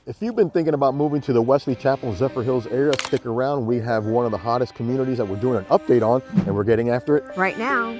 If you've been thinking about moving to the Wesley Chapel, Zephyrhills area, stick around. We have one of the hottest communities that we're doing an update on, and we're getting after it right now.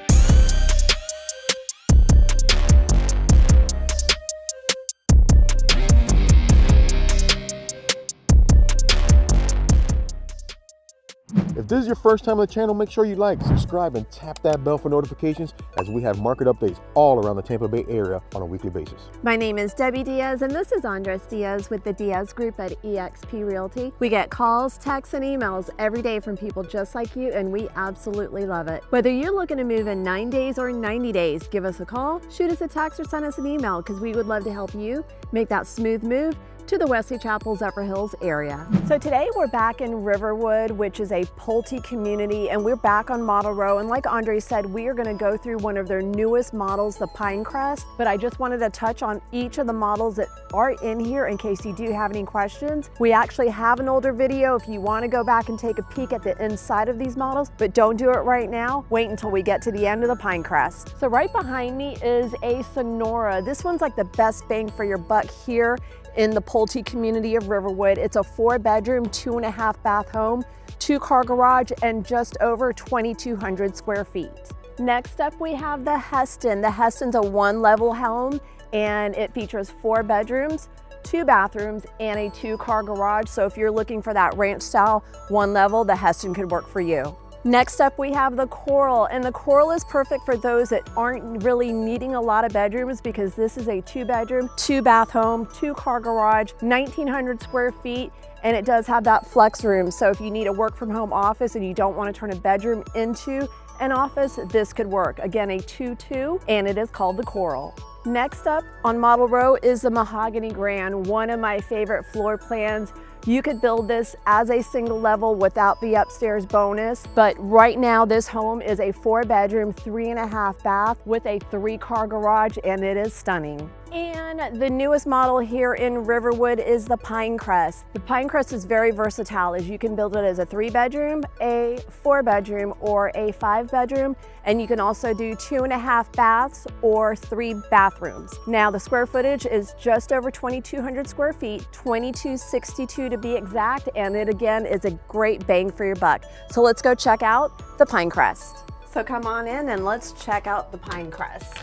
If this is your first time on the channel, make sure you like, subscribe, and tap that bell for notifications as we have market updates all around the Tampa Bay area on a weekly basis. My name is Debbie Diaz, and this is Andres Diaz with the Diaz Group at eXp Realty. We get calls, texts, and emails every day from people just like you, and we absolutely love it. Whether you're looking to move in 9 days or 90 days, give us a call, shoot us a text, or send us an email because we would love to help you make that smooth move to the Wesley Chapel, Zephyrhills area. So today we're back in Riverwood, which is a Pulte community, and we're back on Model Row. And like Andre said, we are gonna go through one of their newest models, the Pinecrest. But I just wanted to touch on each of the models that are in here in case you do have any questions. We actually have an older video if you wanna go back and take a peek at the inside of these models, but don't do it right now. Wait until we get to the end of the Pinecrest. So right behind me is a Sonora. This one's like the best bang for your buck here in the Pulte community of Riverwood. It's a 4-bedroom, 2.5 bath home, 2-car garage, and just over 2,200 square feet. Next up, we have the Heston. The Heston's a 1-level home, and it features 4 bedrooms, 2 bathrooms, and a 2-car garage. So if you're looking for that ranch style 1-level, the Heston could work for you. Next up, we have the Coral, and the Coral is perfect for those that aren't really needing a lot of bedrooms because this is a 2-bedroom, 2-bath home, 2-car garage, 1,900 square feet, and it does have that flex room. So if you need a work from home office and you don't want to turn a bedroom into an office, this could work. Again, a 2-2, and it is called the Coral. Next up on Model Row is the Mahogany Grand, one of my favorite floor plans. You could build this as a single level without the upstairs bonus, but right now this home is a 4-bedroom, 3.5 bath with a 3-car garage, and it is stunning. And the newest model here in Riverwood is the Pinecrest. The Pinecrest is very versatile as you can build it as a 3-bedroom, a 4-bedroom, or a 5-bedroom, and you can also do 2.5 baths or 3 bathrooms. Now the square footage is just over 2,200 square feet, 2,262 to be exact, and it again is a great bang for your buck. So let's go check out the Pinecrest. So come on in and let's check out the Pinecrest.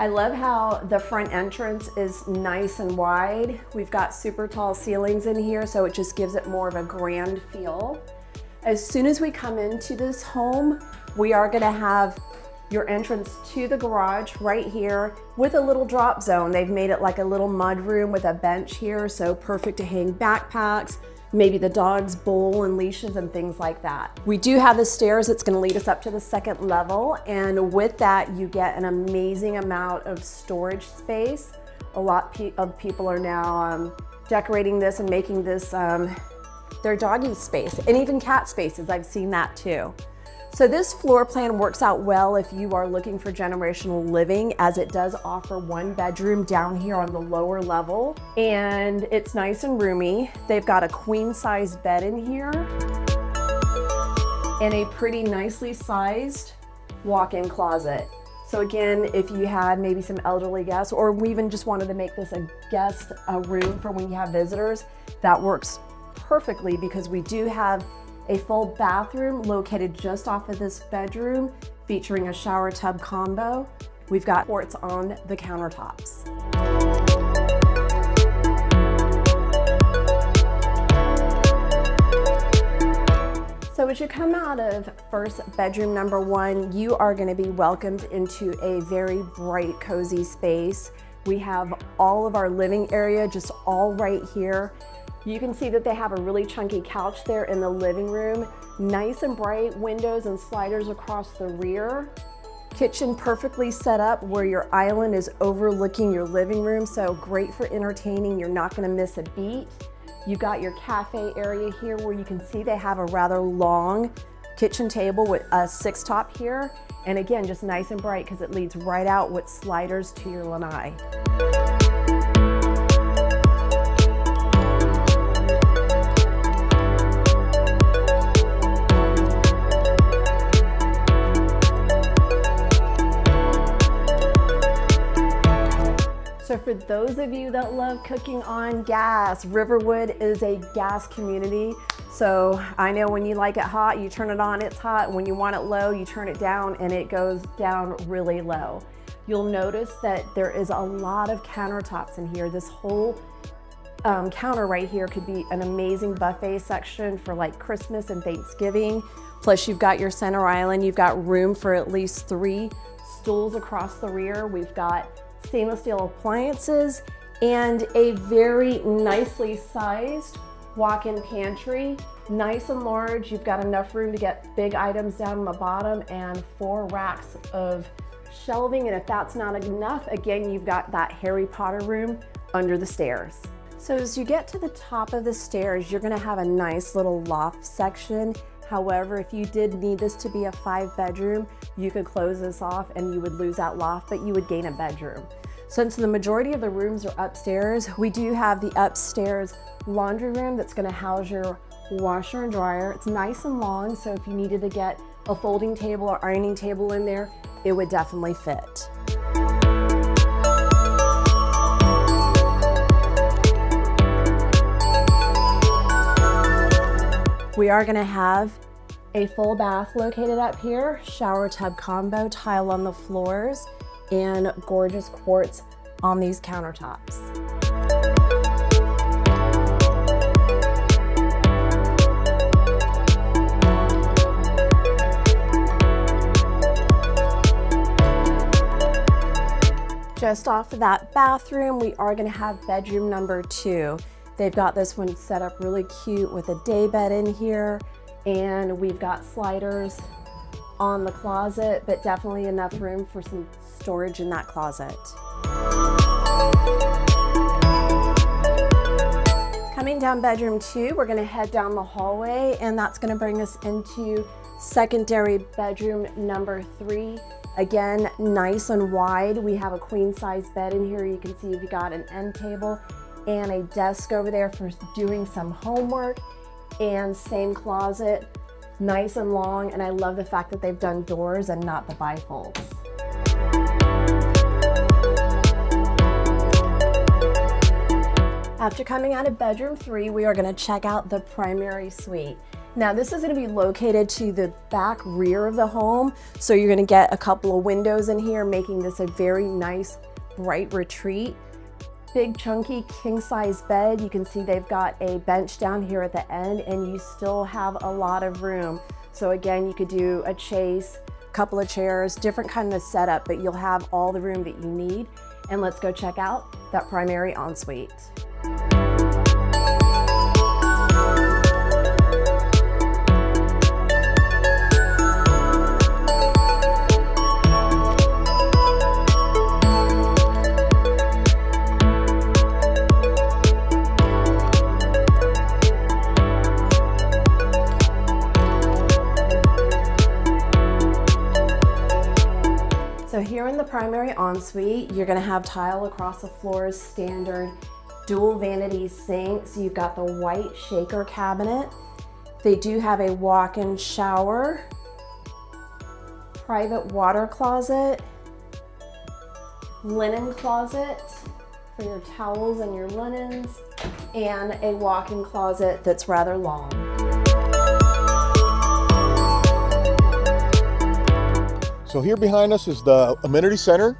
I love how the front entrance is nice and wide. We've got super tall ceilings in here, so it just gives it more of a grand feel. As soon as we come into this home, we are gonna have your entrance to the garage right here with a little drop zone. They've made it like a little mud room with a bench here, so perfect to hang backpacks, maybe the dog's bowl and leashes and things like that. We do have the stairs that's gonna lead us up to the 2nd level, and with that you get an amazing amount of storage space. A lot of people are now decorating this and making this their doggy space, and even cat spaces. I've seen that too. So this floor plan works out well if you are looking for generational living, as it does offer 1 bedroom down here on the lower level, and it's nice and roomy. They've got a queen-size bed in here and a pretty nicely sized walk-in closet. So again, if you had maybe some elderly guests, or we even just wanted to make this a room for when you have visitors, that works perfectly because we do have a full bathroom located just off of this bedroom, featuring a shower tub combo. We've got ports on the countertops. So as you come out of first bedroom number 1, you are gonna be welcomed into a very bright, cozy space. We have all of our living area just all right here. You can see that they have a really chunky couch there in the living room. Nice and bright windows and sliders across the rear. Kitchen perfectly set up where your island is overlooking your living room, so great for entertaining. You're not gonna miss a beat. You've got your cafe area here where you can see they have a rather long kitchen table with a 6-top here. And again, just nice and bright because it leads right out with sliders to your lanai. So for those of you that love cooking on gas, Riverwood is a gas community. So I know when you like it hot, you turn it on, it's hot. When you want it low, you turn it down and it goes down really low. You'll notice that there is a lot of countertops in here. This whole counter right here could be an amazing buffet section for like Christmas and Thanksgiving. Plus you've got your center island. You've got room for at least 3 stools across the rear. We've got stainless steel appliances and a very nicely sized walk-in pantry. Nice and large. You've got enough room to get big items down on the bottom and 4 racks of shelving. And if that's not enough, again, you've got that Harry Potter room under the stairs. So as you get to the top of the stairs, you're gonna have a nice little loft section. However, if you did need this to be a 5-bedroom, you could close this off and you would lose that loft, but you would gain a bedroom. Since the majority of the rooms are upstairs, we do have the upstairs laundry room that's gonna house your washer and dryer. It's nice and long, so if you needed to get a folding table or ironing table in there, it would definitely fit. We are gonna have a full bath located up here, shower tub combo, tile on the floors, and gorgeous quartz on these countertops. Just off of that bathroom, we are gonna have bedroom number 2. They've got this one set up really cute with a day bed in here, and we've got sliders on the closet, but definitely enough room for some storage in that closet. Coming down bedroom 2, we're gonna head down the hallway, and that's gonna bring us into secondary bedroom number 3. Again, nice and wide. We have a queen size bed in here. You can see we've got an end table and a desk over there for doing some homework, and same closet, nice and long. And I love the fact that they've done doors and not the bifolds. After coming out of bedroom 3, we are gonna check out the primary suite. Now this is gonna be located to the back rear of the home, so you're gonna get a couple of windows in here, making this a very nice, bright retreat. Big chunky king size bed. You can see they've got a bench down here at the end, and you still have a lot of room. So again, you could do a chase, a couple of chairs, different kind of setup, but you'll have all the room that you need. And let's go check out that primary ensuite. So here in the primary ensuite, you're gonna have tile across the floors, standard dual vanity sinks. You've got the white shaker cabinet. They do have a walk-in shower, private water closet, linen closet for your towels and your linens, and a walk-in closet that's rather long. So here behind us is the amenity center.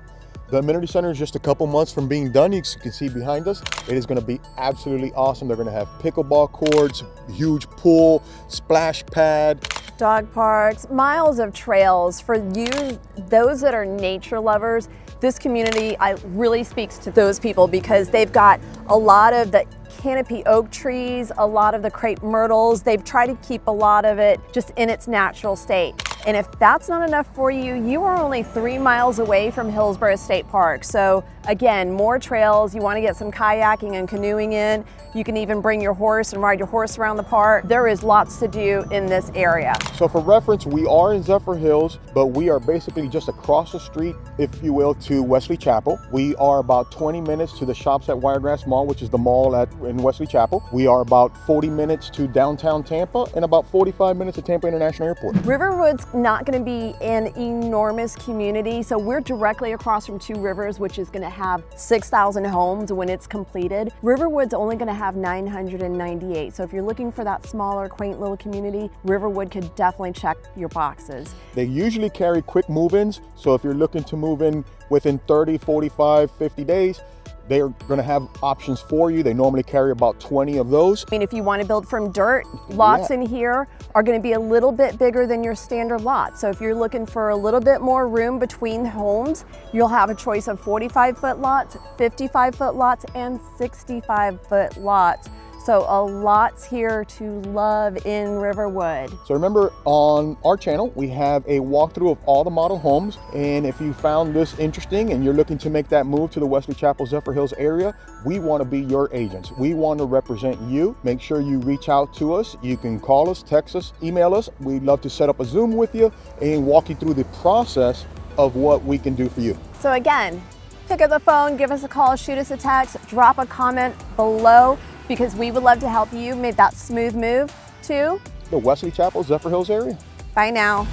The amenity center is just a couple months from being done. You can see behind us, it is gonna be absolutely awesome. They're gonna have pickleball courts, huge pool, splash pad. Dog parks, miles of trails. For you, those that are nature lovers, this community really speaks to those people because they've got a lot of the canopy oak trees, a lot of the crepe myrtles. They've tried to keep a lot of it just in its natural state. And if that's not enough for you, you are only 3 miles away from Hillsborough State Park. So again, more trails. You want to get some kayaking and canoeing in. You can even bring your horse and ride your horse around the park. There is lots to do in this area. So for reference, we are in Zephyrhills, but we are basically just across the street, if you will, to Wesley Chapel. We are about 20 minutes to the shops at Wiregrass Mall, which is the mall in Wesley Chapel. We are about 40 minutes to downtown Tampa and about 45 minutes to Tampa International Airport. Riverwood's not going to be an enormous community. So we're directly across from Two Rivers, which is going to have 6,000 homes when it's completed. Riverwood's only going to have 998. So if you're looking for that smaller, quaint little community, Riverwood could definitely check your boxes. They usually carry quick move-ins. So if you're looking to move in within 30, 45, 50 days, they're going to have options for you. They normally carry about 20 of those. I mean, if you want to build from dirt, lots in here are going to be a little bit bigger than your standard lot. So if you're looking for a little bit more room between homes, you'll have a choice of 45-foot lots, 55-foot lots, and 65-foot lots. So a lot's here to love in Riverwood. So remember, on our channel, we have a walkthrough of all the model homes. And if you found this interesting and you're looking to make that move to the Wesley Chapel, Zephyrhills area, we want to be your agents. We want to represent you. Make sure you reach out to us. You can call us, text us, email us. We'd love to set up a Zoom with you and walk you through the process of what we can do for you. So again, pick up the phone, give us a call, shoot us a text, drop a comment below, because we would love to help you make that smooth move to The Wesley Chapel, Zephyrhills area. Bye now.